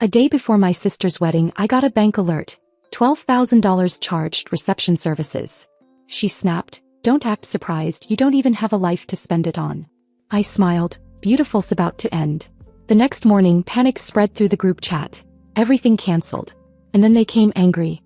A day before my sister's wedding, I got a bank alert. $12,000 charged reception services. She snapped, "Don't act surprised, you don't even have a life to spend it on." I smiled, beautiful's about to end. The next morning, panic spread through the group chat. Everything cancelled. And then they came angry.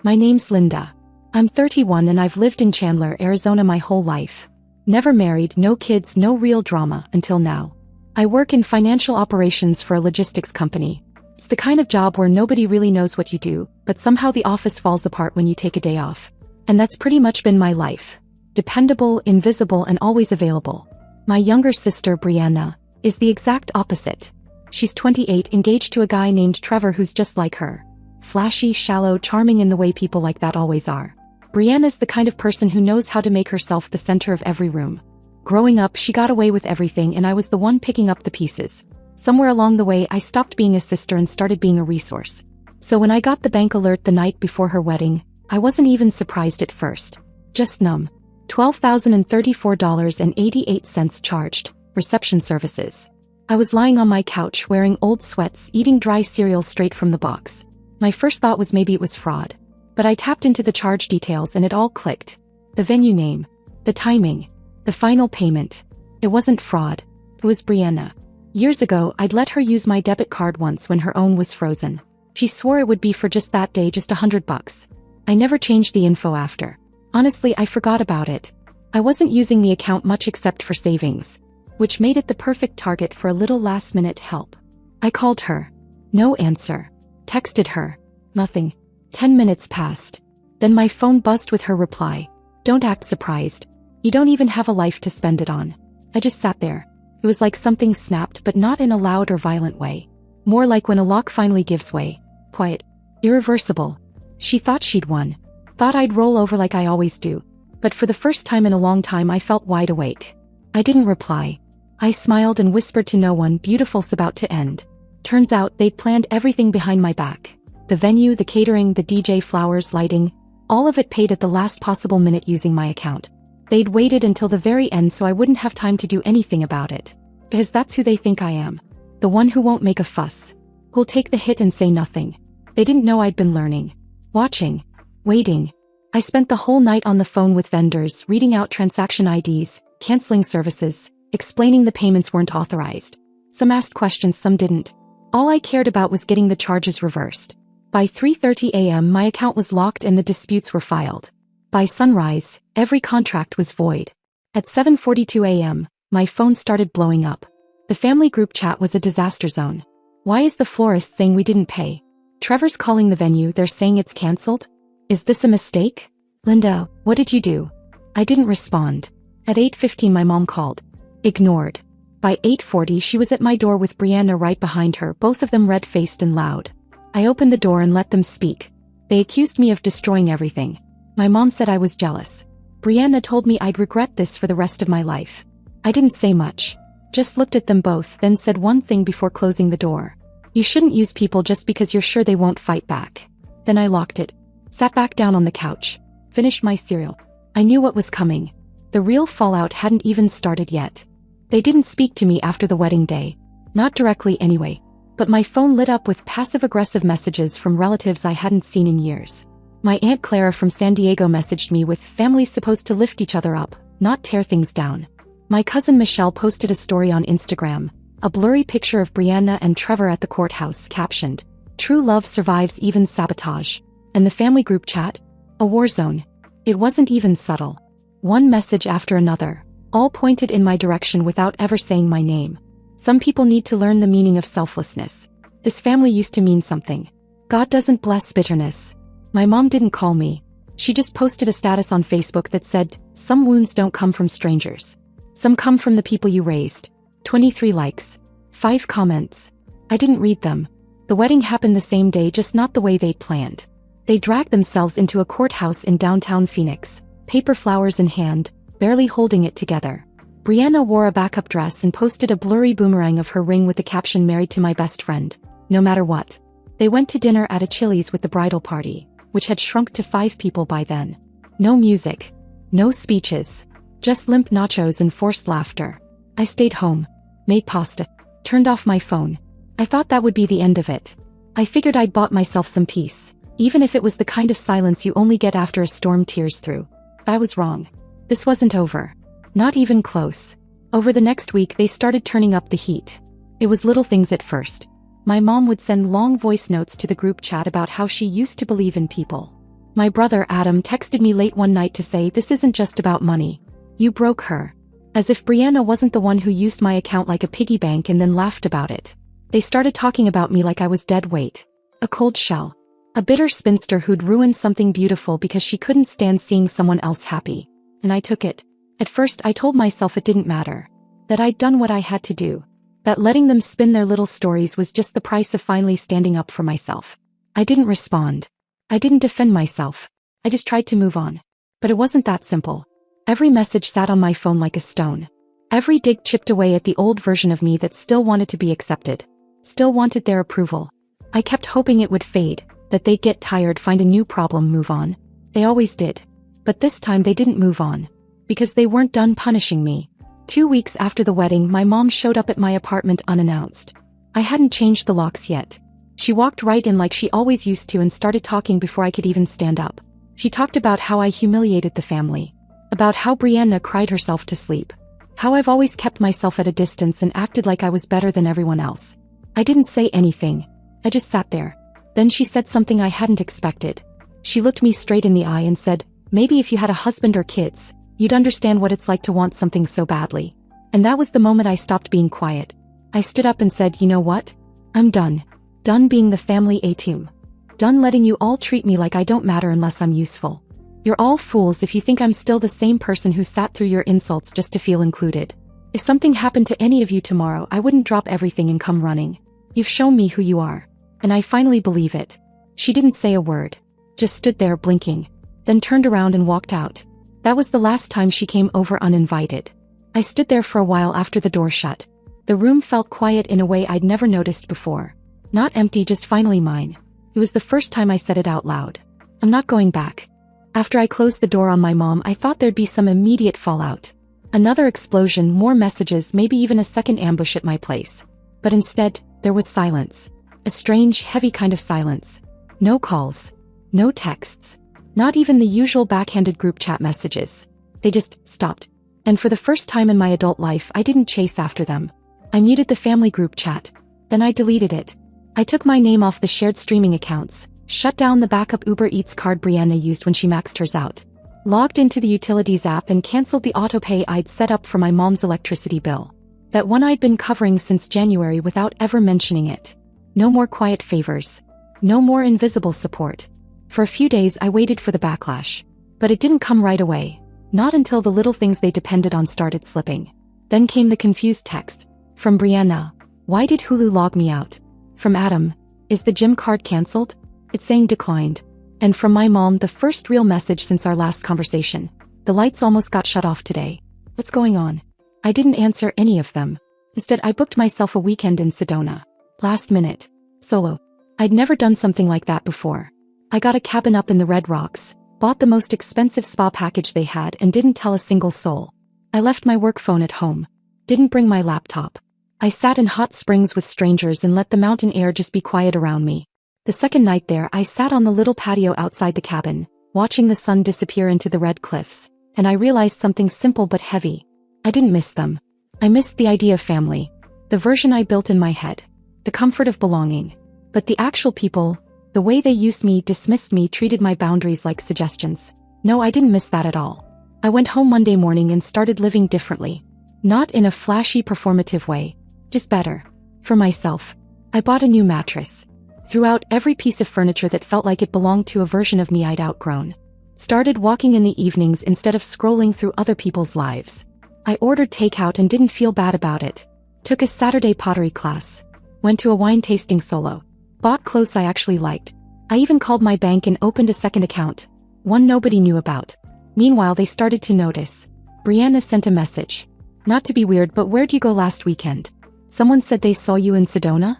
My name's Linda. I'm 31 and I've lived in Chandler, Arizona my whole life. Never married, no kids, no real drama until now. I work in financial operations for a logistics company. It's the kind of job where nobody really knows what you do, but somehow the office falls apart when you take a day off. And that's pretty much been my life. Dependable, invisible, and always available. My younger sister, Brianna, is the exact opposite. She's 28, engaged to a guy named Trevor who's just like her. Flashy, shallow, charming in the way people like that always are. Brianna's the kind of person who knows how to make herself the center of every room. Growing up, she got away with everything and I was the one picking up the pieces. Somewhere along the way, I stopped being a sister and started being a resource. So when I got the bank alert the night before her wedding, I wasn't even surprised at first. Just numb. $12,034.88 charged, reception services. I was lying on my couch wearing old sweats, eating dry cereal straight from the box. My first thought was maybe it was fraud. But I tapped into the charge details and it all clicked. The venue name. The timing. The final payment. It wasn't fraud. It was Brianna. Years ago, I'd let her use my debit card once when her own was frozen. She swore it would be for just that day, just $100. I never changed the info after. Honestly, I forgot about it. I wasn't using the account much except for savings, which made it the perfect target for a little last-minute help. I called her. No answer. Texted her. Nothing. 10 minutes passed. Then my phone buzzed with her reply. "Don't act surprised. You don't even have a life to spend it on." I just sat there. It was like something snapped, but not in a loud or violent way. More like when a lock finally gives way. Quiet. Irreversible. She thought she'd won. Thought I'd roll over like I always do. But for the first time in a long time I felt wide awake. I didn't reply. I smiled and whispered to no one, "Beautiful's about to end." Turns out they'd planned everything behind my back. The venue, the catering, the DJ, flowers, lighting. All of it paid at the last possible minute using my account. They'd waited until the very end so I wouldn't have time to do anything about it. Because that's who they think I am. The one who won't make a fuss. Who'll take the hit and say nothing. They didn't know I'd been learning. Watching. Waiting. I spent the whole night on the phone with vendors, reading out transaction IDs, canceling services, explaining the payments weren't authorized. Some asked questions, some didn't. All I cared about was getting the charges reversed. By 3:30 a.m. my account was locked and the disputes were filed. By sunrise, every contract was void. At 7:42 a.m., my phone started blowing up. The family group chat was a disaster zone. Why is the florist saying we didn't pay? Trevor's calling the venue, they're saying it's cancelled? Is this a mistake? Linda, what did you do? I didn't respond. At 8:15 my mom called. Ignored. By 8:40 she was at my door with Brianna right behind her, both of them red-faced and loud. I opened the door and let them speak. They accused me of destroying everything. My mom said I was jealous. Brianna told me I'd regret this for the rest of my life. I didn't say much. Just looked at them both, then said one thing before closing the door. You shouldn't use people just because you're sure they won't fight back. Then I locked it. Sat back down on the couch. Finished my cereal. I knew what was coming. The real fallout hadn't even started yet. They didn't speak to me after the wedding day. Not directly anyway. But my phone lit up with passive-aggressive messages from relatives I hadn't seen in years. My Aunt Clara from San Diego messaged me with families supposed to lift each other up, not tear things down. My cousin Michelle posted a story on Instagram, a blurry picture of Brianna and Trevor at the courthouse captioned, "True love survives even sabotage." And the family group chat? A war zone. It wasn't even subtle. One message after another, all pointed in my direction without ever saying my name. Some people need to learn the meaning of selflessness. This family used to mean something. God doesn't bless bitterness. My mom didn't call me. She just posted a status on Facebook that said, "Some wounds don't come from strangers. Some come from the people you raised." 23 likes. 5 comments. I didn't read them. The wedding happened the same day, just not the way they'd planned. They dragged themselves into a courthouse in downtown Phoenix, paper flowers in hand, barely holding it together. Brianna wore a backup dress and posted a blurry boomerang of her ring with the caption, "Married to my best friend, no matter what." They went to dinner at a Chili's with the bridal party, which had shrunk to 5 people by then. No music. No speeches. Just limp nachos and forced laughter. I stayed home. Made pasta. Turned off my phone. I thought that would be the end of it. I figured I'd bought myself some peace, even if it was the kind of silence you only get after a storm tears through. I was wrong. This wasn't over. Not even close. Over the next week they started turning up the heat. It was little things at first. My mom would send long voice notes to the group chat about how she used to believe in people. My brother Adam texted me late one night to say this isn't just about money. You broke her. As if Brianna wasn't the one who used my account like a piggy bank and then laughed about it. They started talking about me like I was dead weight. A cold shell. A bitter spinster who'd ruined something beautiful because she couldn't stand seeing someone else happy. And I took it. At first I told myself it didn't matter. That I'd done what I had to do. That letting them spin their little stories was just the price of finally standing up for myself. I didn't respond. I didn't defend myself. I just tried to move on. But it wasn't that simple. Every message sat on my phone like a stone. Every dig chipped away at the old version of me that still wanted to be accepted. Still wanted their approval. I kept hoping it would fade, that they'd get tired, find a new problem, move on. They always did. But this time they didn't move on. Because they weren't done punishing me. 2 weeks after the wedding, my mom showed up at my apartment unannounced. I hadn't changed the locks yet. She walked right in like she always used to and started talking before I could even stand up. She talked about how I humiliated the family. About how Brianna cried herself to sleep. How I've always kept myself at a distance and acted like I was better than everyone else. I didn't say anything. I just sat there. Then she said something I hadn't expected. She looked me straight in the eye and said, maybe if you had a husband or kids, you'd understand what it's like to want something so badly. And that was the moment I stopped being quiet. I stood up and said, you know what? I'm done. Done being the family atum. Done letting you all treat me like I don't matter unless I'm useful. You're all fools if you think I'm still the same person who sat through your insults just to feel included. If something happened to any of you tomorrow, I wouldn't drop everything and come running. You've shown me who you are. And I finally believe it. She didn't say a word. Just stood there blinking. Then turned around and walked out. That was the last time she came over uninvited. I stood there for a while after the door shut. The room felt quiet in a way I'd never noticed before. Not empty, just finally mine. It was the first time I said it out loud. I'm not going back. After I closed the door on my mom, I thought there'd be some immediate fallout. Another explosion, more messages, maybe even a second ambush at my place. But instead, there was silence. A strange, heavy kind of silence. No calls. No texts. Not even the usual backhanded group chat messages. They just stopped. And for the first time in my adult life, I didn't chase after them. I muted the family group chat. Then I deleted it. I took my name off the shared streaming accounts, shut down the backup Uber Eats card Brianna used when she maxed hers out, logged into the utilities app and canceled the autopay I'd set up for my mom's electricity bill. That one I'd been covering since January without ever mentioning it. No more quiet favors. No more invisible support. For a few days I waited for the backlash. But it didn't come right away. Not until the little things they depended on started slipping. Then came the confused text. From Brianna. Why did Hulu log me out? From Adam. Is the gym card cancelled? It's saying declined. And from my mom, the first real message since our last conversation. The lights almost got shut off today. What's going on? I didn't answer any of them. Instead, I booked myself a weekend in Sedona. Last minute. Solo. I'd never done something like that before. I got a cabin up in the Red Rocks, bought the most expensive spa package they had and didn't tell a single soul. I left my work phone at home. Didn't bring my laptop. I sat in hot springs with strangers and let the mountain air just be quiet around me. The second night there, I sat on the little patio outside the cabin, watching the sun disappear into the red cliffs, and I realized something simple but heavy. I didn't miss them. I missed the idea of family. The version I built in my head. The comfort of belonging. But the actual people, the way they used me, dismissed me, treated my boundaries like suggestions. No, I didn't miss that at all. I went home Monday morning and started living differently. Not in a flashy, performative way. Just better. For myself. I bought a new mattress. Threw out every piece of furniture that felt like it belonged to a version of me I'd outgrown. Started walking in the evenings instead of scrolling through other people's lives. I ordered takeout and didn't feel bad about it. Took a Saturday pottery class. Went to a wine tasting solo. Bought clothes I actually liked. I even called my bank and opened a second account. One nobody knew about. Meanwhile, they started to notice. Brianna sent a message. Not to be weird, but where'd you go last weekend? Someone said they saw you in Sedona?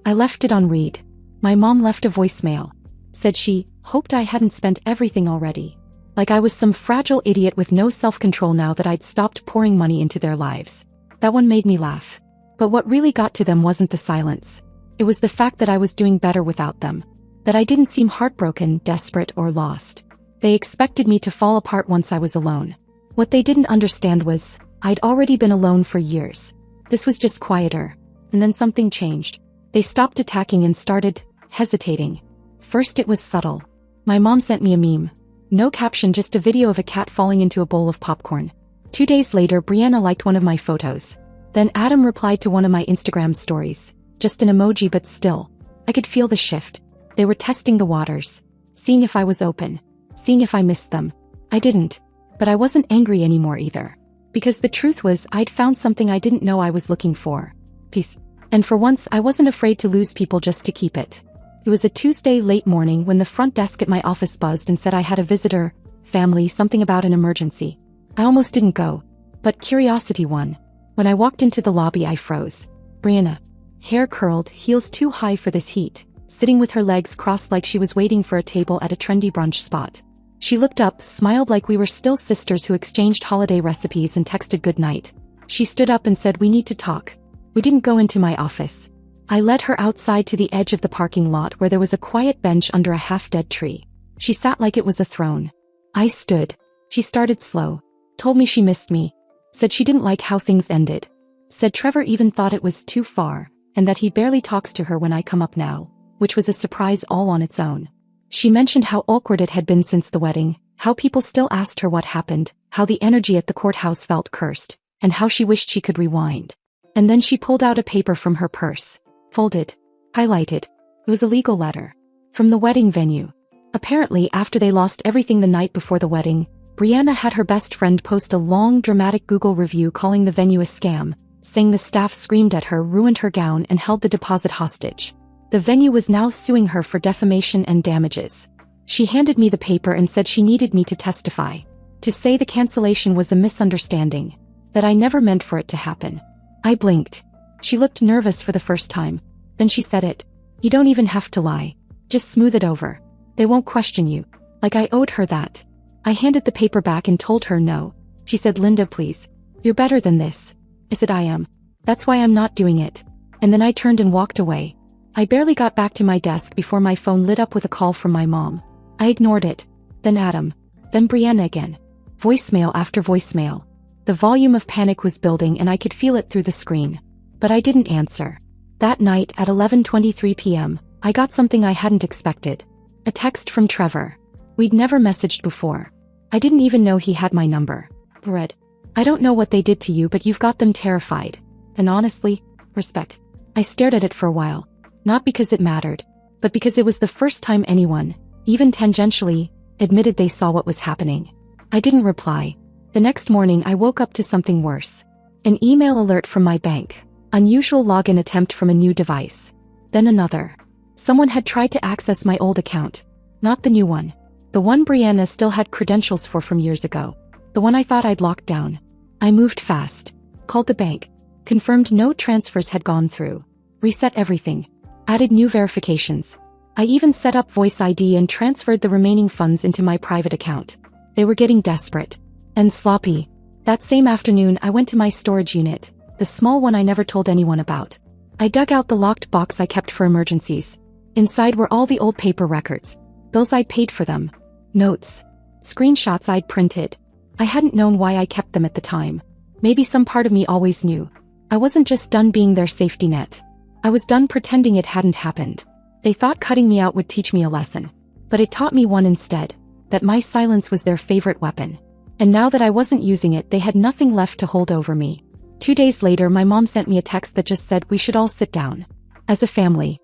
I left it on read. My mom left a voicemail. Said she hoped I hadn't spent everything already. Like I was some fragile idiot with no self-control now that I'd stopped pouring money into their lives. That one made me laugh. But what really got to them wasn't the silence. It was the fact that I was doing better without them. That I didn't seem heartbroken, desperate, or lost. They expected me to fall apart once I was alone. What they didn't understand was, I'd already been alone for years. This was just quieter. And then something changed. They stopped attacking and started hesitating. First it was subtle. My mom sent me a meme. No caption, just a video of a cat falling into a bowl of popcorn. 2 days later, Brianna liked one of my photos. Then Adam replied to one of my Instagram stories. Just an emoji, but still. I could feel the shift. They were testing the waters. Seeing if I was open. Seeing if I missed them. I didn't. But I wasn't angry anymore either. Because the truth was, I'd found something I didn't know I was looking for. Peace. And for once, I wasn't afraid to lose people just to keep it. It was a Tuesday late morning when the front desk at my office buzzed and said I had a visitor, family, something about an emergency. I almost didn't go. But curiosity won. When I walked into the lobby, I froze. Brianna. Hair curled, heels too high for this heat, sitting with her legs crossed like she was waiting for a table at a trendy brunch spot. She looked up, smiled like we were still sisters who exchanged holiday recipes and texted goodnight. She stood up and said, "We need to talk." We didn't go into my office. I led her outside to the edge of the parking lot where there was a quiet bench under a half-dead tree. She sat like it was a throne. I stood. She started slow. Told me she missed me. Said she didn't like how things ended. Said Trevor even thought it was too far, and that he barely talks to her when I come up now, which was a surprise all on its own. She mentioned how awkward it had been since the wedding, how people still asked her what happened, how the energy at the courthouse felt cursed, and how she wished she could rewind. And then she pulled out a paper from her purse. Folded. Highlighted. It was a legal letter. From the wedding venue. Apparently, after they lost everything the night before the wedding, Brianna had her best friend post a long, dramatic Google review calling the venue a scam, saying the staff screamed at her, ruined her gown, and held the deposit hostage. The venue was now suing her for defamation and damages. She handed me the paper and said she needed me to testify. To say the cancellation was a misunderstanding. That I never meant for it to happen. I blinked. She looked nervous for the first time. Then she said it. "You don't even have to lie. Just smooth it over. They won't question you." Like I owed her that. I handed the paper back and told her no. She said, "Linda, please. You're better than this." I said, "I am. That's why I'm not doing it." And then I turned and walked away. I barely got back to my desk before my phone lit up with a call from my mom. I ignored it. Then Adam. Then Brianna again. Voicemail after voicemail. The volume of panic was building and I could feel it through the screen. But I didn't answer. That night at 11:23 p.m., I got something I hadn't expected. A text from Trevor. We'd never messaged before. I didn't even know he had my number. Read. "I don't know what they did to you, but you've got them terrified. And honestly, respect." I stared at it for a while. Not because it mattered, but because it was the first time anyone, even tangentially, admitted they saw what was happening. I didn't reply. The next morning I woke up to something worse. An email alert from my bank. Unusual login attempt from a new device. Then another. Someone had tried to access my old account. Not the new one. The one Brianna still had credentials for from years ago. The one I thought I'd locked down. I moved fast. Called the bank. Confirmed no transfers had gone through. Reset everything. Added new verifications. I even set up Voice ID and transferred the remaining funds into my private account. They were getting desperate. And sloppy. That same afternoon I went to my storage unit. The small one I never told anyone about. I dug out the locked box I kept for emergencies. Inside were all the old paper records. Bills I'd paid for them. Notes. Screenshots I'd printed. I hadn't known why I kept them at the time. Maybe some part of me always knew. I wasn't just done being their safety net. I was done pretending it hadn't happened. They thought cutting me out would teach me a lesson. But it taught me one instead. That my silence was their favorite weapon. And now that I wasn't using it, they had nothing left to hold over me. 2 days later, my mom sent me a text that just said we should all sit down. As a family.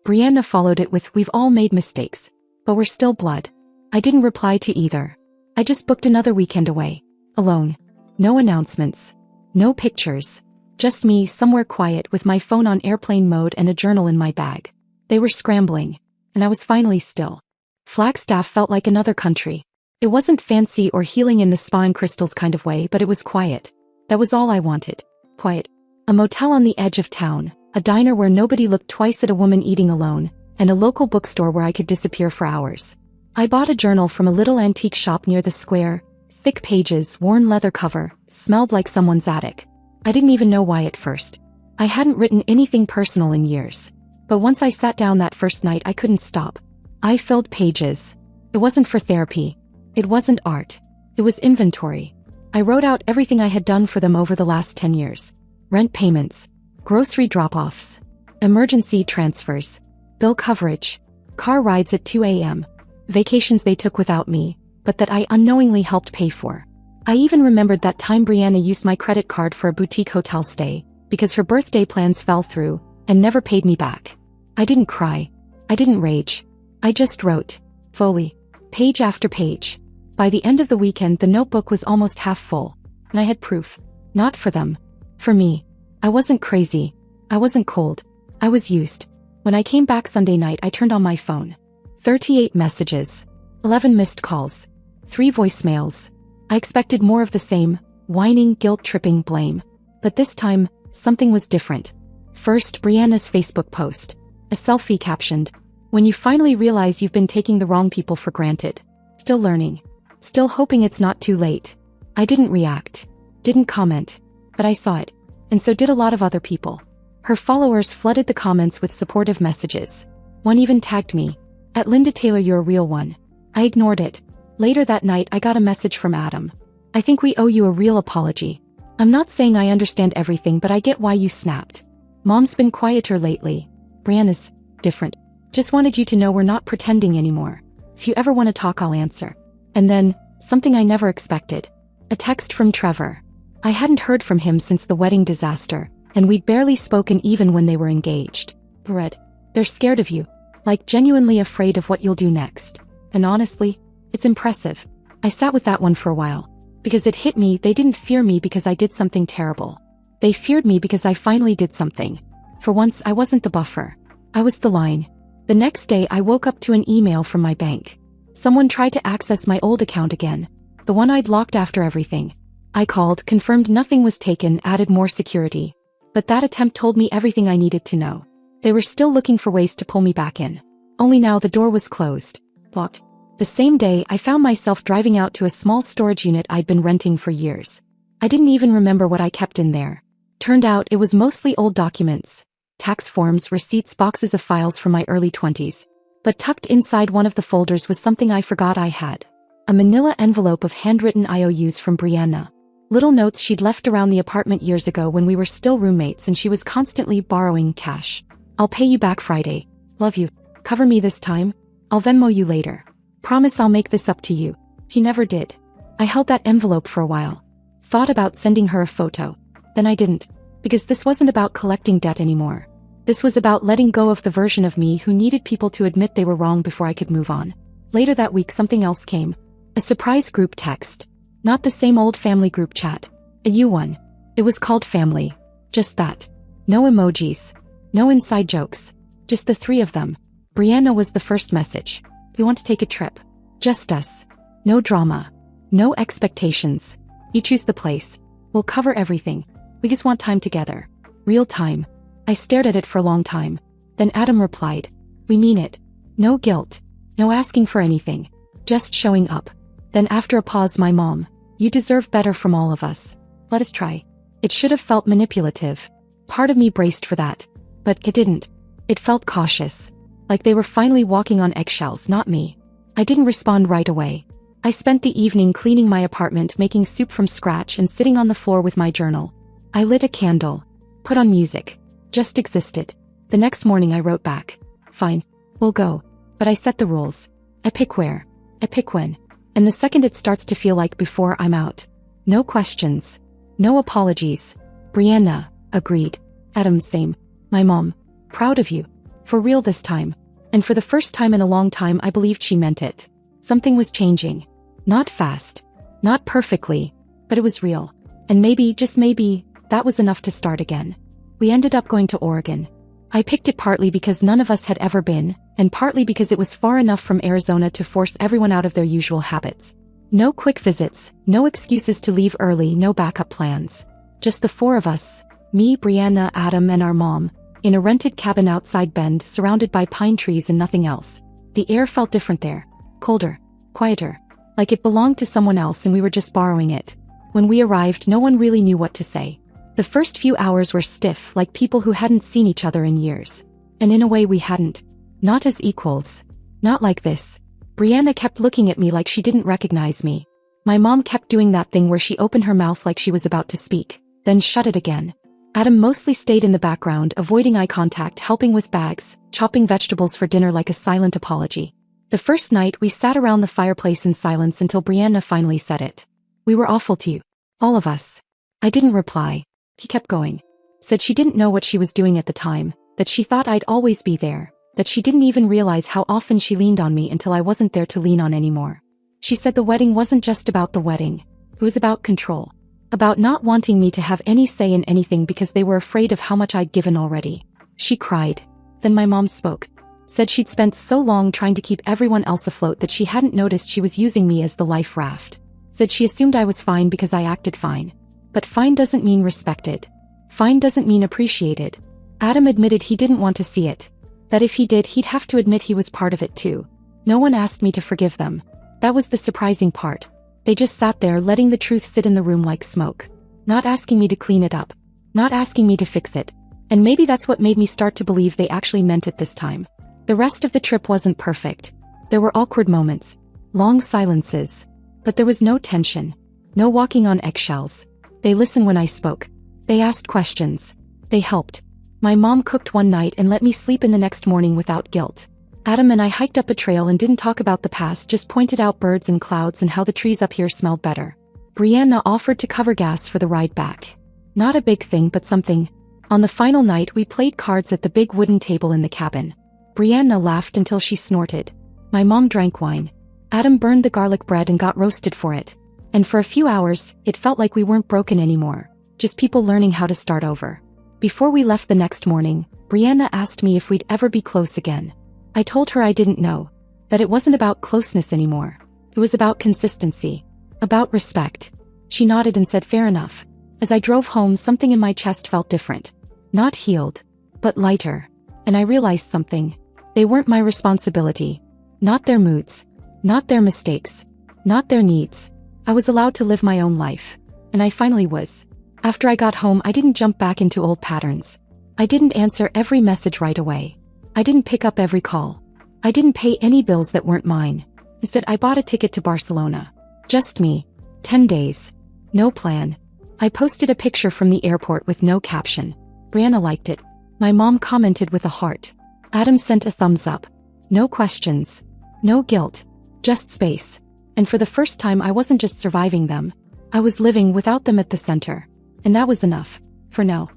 Brianna followed it with, "We've all made mistakes. But we're still blood." I didn't reply to either. I just booked another weekend away. Alone. No announcements. No pictures. Just me, somewhere quiet with my phone on airplane mode and a journal in my bag. They were scrambling. And I was finally still. Flagstaff felt like another country. It wasn't fancy or healing in the spa and crystals kind of way, but it was quiet. That was all I wanted. Quiet. A motel on the edge of town, a diner where nobody looked twice at a woman eating alone, and a local bookstore where I could disappear for hours. I bought a journal from a little antique shop near the square. Thick pages, worn leather cover, smelled like someone's attic. I didn't even know why at first. I hadn't written anything personal in years. But once I sat down that first night, I couldn't stop. I filled pages. It wasn't for therapy. It wasn't art. It was inventory. I wrote out everything I had done for them over the last 10 years. Rent payments, grocery drop-offs, emergency transfers, bill coverage, car rides at 2 a.m., vacations they took without me, but that I unknowingly helped pay for. I even remembered that time Brianna used my credit card for a boutique hotel stay, because her birthday plans fell through, and never paid me back. I didn't cry. I didn't rage. I just wrote. Fully. Page after page. By the end of the weekend, the notebook was almost half full, and I had proof. Not for them. For me. I wasn't crazy. I wasn't cold. I was used. When I came back Sunday night, I turned on my phone. 38 messages. 11 missed calls. 3 voicemails. I expected more of the same, whining, guilt-tripping blame. But this time, something was different. First, Brianna's Facebook post. A selfie captioned, "When you finally realize you've been taking the wrong people for granted. Still learning. Still hoping it's not too late." I didn't react. Didn't comment. But I saw it. And so did a lot of other people. Her followers flooded the comments with supportive messages. One even tagged me. "At Linda Taylor, you're a real one." I ignored it. Later that night, I got a message from Adam. "I think we owe you a real apology. I'm not saying I understand everything, but I get why you snapped. Mom's been quieter lately. Brianna's different. Just wanted you to know we're not pretending anymore. If you ever want to talk, I'll answer." And then, something I never expected. A text from Trevor. I hadn't heard from him since the wedding disaster, and we'd barely spoken even when they were engaged. Read, "They're scared of you. Like genuinely afraid of what you'll do next. And honestly, it's impressive." I sat with that one for a while. Because it hit me, they didn't fear me because I did something terrible. They feared me because I finally did something. For once, I wasn't the buffer. I was the line. The next day, I woke up to an email from my bank. Someone tried to access my old account again. The one I'd locked after everything. I called, confirmed nothing was taken, added more security. But that attempt told me everything I needed to know. They were still looking for ways to pull me back in. Only now the door was closed. Locked. The same day, I found myself driving out to a small storage unit I'd been renting for years. I didn't even remember what I kept in there. Turned out it was mostly old documents. Tax forms, receipts, boxes of files from my early 20s. But tucked inside one of the folders was something I forgot I had. A manila envelope of handwritten IOUs from Brianna. Little notes she'd left around the apartment years ago when we were still roommates and she was constantly borrowing cash. "I'll pay you back Friday. Love you. Cover me this time. I'll Venmo you later. Promise I'll make this up to you." He never did. I held that envelope for a while. Thought about sending her a photo. Then I didn't. Because this wasn't about collecting debt anymore. This was about letting go of the version of me who needed people to admit they were wrong before I could move on. Later that week, something else came. A surprise group text. Not the same old family group chat. A new one. It was called Family. Just that. No emojis. No inside jokes. Just the 3 of them. Brianna was the first message. "We want to take a trip. Just us. No drama. No expectations. You choose the place. We'll cover everything. We just want time together. Real time." I stared at it for a long time. Then Adam replied. "We mean it. No guilt. No asking for anything. Just showing up." Then after a pause, my mom. "You deserve better from all of us. Let us try." It should have felt manipulative. Part of me braced for that. But it didn't. It felt cautious. Like they were finally walking on eggshells, not me. I didn't respond right away. I spent the evening cleaning my apartment, making soup from scratch and sitting on the floor with my journal. I lit a candle. Put on music. Just existed. The next morning I wrote back. "Fine. We'll go. But I set the rules. I pick where. I pick when. And the second it starts to feel like before, I'm out. No questions. No apologies." Brianna agreed. Adam, same. My mom. "Proud of you. For real this time." And for the first time in a long time, I believed she meant it. Something was changing. Not fast. Not perfectly. But it was real. And maybe, just maybe, that was enough to start again. We ended up going to Oregon. I picked it partly because none of us had ever been, and partly because it was far enough from Arizona to force everyone out of their usual habits. No quick visits, no excuses to leave early, no backup plans. Just the 4 of us, me, Brianna, Adam, and our mom, in a rented cabin outside Bend, surrounded by pine trees and nothing else. The air felt different there. Colder. Quieter. Like it belonged to someone else and we were just borrowing it. When we arrived, no one really knew what to say. The first few hours were stiff, like people who hadn't seen each other in years. And in a way we hadn't. Not as equals. Not like this. Brianna kept looking at me like she didn't recognize me. My mom kept doing that thing where she opened her mouth like she was about to speak, then shut it again. Adam mostly stayed in the background, avoiding eye contact, helping with bags, chopping vegetables for dinner like a silent apology. The first night we sat around the fireplace in silence until Brianna finally said it. "We were awful to you. All of us." I didn't reply. He kept going. Said she didn't know what she was doing at the time, that she thought I'd always be there, that she didn't even realize how often she leaned on me until I wasn't there to lean on anymore. She said the wedding wasn't just about the wedding. It was about control. About not wanting me to have any say in anything because they were afraid of how much I'd given already. She cried. Then my mom spoke. Said she'd spent so long trying to keep everyone else afloat that she hadn't noticed she was using me as the life raft. Said she assumed I was fine because I acted fine. But fine doesn't mean respected. Fine doesn't mean appreciated. Adam admitted he didn't want to see it. That if he did, he'd have to admit he was part of it too. No one asked me to forgive them. That was the surprising part. They just sat there letting the truth sit in the room like smoke. Not asking me to clean it up. Not asking me to fix it. And maybe that's what made me start to believe they actually meant it this time. The rest of the trip wasn't perfect. There were awkward moments. Long silences. But there was no tension. No walking on eggshells. They listened when I spoke. They asked questions. They helped. My mom cooked one night and let me sleep in the next morning without guilt. Adam and I hiked up a trail and didn't talk about the past, just pointed out birds and clouds and how the trees up here smelled better. Brianna offered to cover gas for the ride back. Not a big thing, but something. On the final night we played cards at the big wooden table in the cabin. Brianna laughed until she snorted. My mom drank wine. Adam burned the garlic bread and got roasted for it. And for a few hours, it felt like we weren't broken anymore. Just people learning how to start over. Before we left the next morning, Brianna asked me if we'd ever be close again. I told her I didn't know. That it wasn't about closeness anymore. It was about consistency. About respect. She nodded and said fair enough. As I drove home, something in my chest felt different. Not healed, but lighter. And I realized something. They weren't my responsibility. Not their moods. Not their mistakes. Not their needs. I was allowed to live my own life. And I finally was. After I got home, I didn't jump back into old patterns. I didn't answer every message right away. I didn't pick up every call. I didn't pay any bills that weren't mine. Instead, I bought a ticket to Barcelona. Just me. 10 days. No plan. I posted a picture from the airport with no caption. Brianna liked it. My mom commented with a heart. Adam sent a thumbs up. No questions. No guilt. Just space. And for the first time, I wasn't just surviving them. I was living without them at the center. And that was enough. For now.